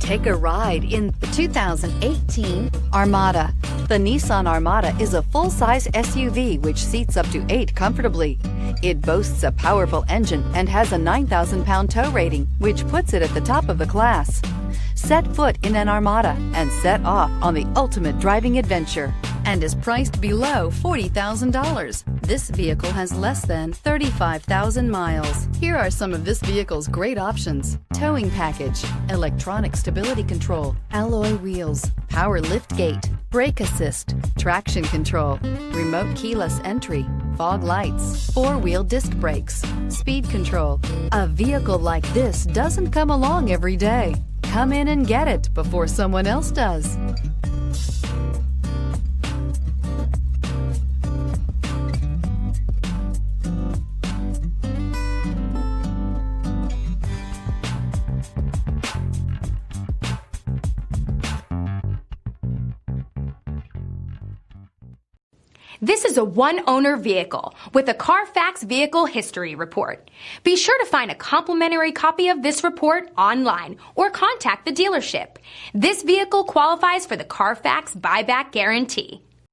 Take a ride in the 2018 Armada. The Nissan Armada is a full-size SUV which seats up to 8 comfortably. It boasts a powerful engine and has a 9,000-pound tow rating, which puts it at the top of the class. Set foot in an Armada and set off on the ultimate driving adventure, and is priced below $40,000. This vehicle has less than 35,000 miles. Here are some of this vehicle's great options: towing package, electronic stability control, alloy wheels, power liftgate, brake assist, traction control, remote keyless entry, fog lights, 4-wheel disc brakes, speed control. A vehicle like this doesn't come along every day. Come in and get it before someone else does. This is a one-owner vehicle with a Carfax Vehicle History Report. Be sure to find a complimentary copy of this report online or contact the dealership. This vehicle qualifies for the Carfax Buyback Guarantee.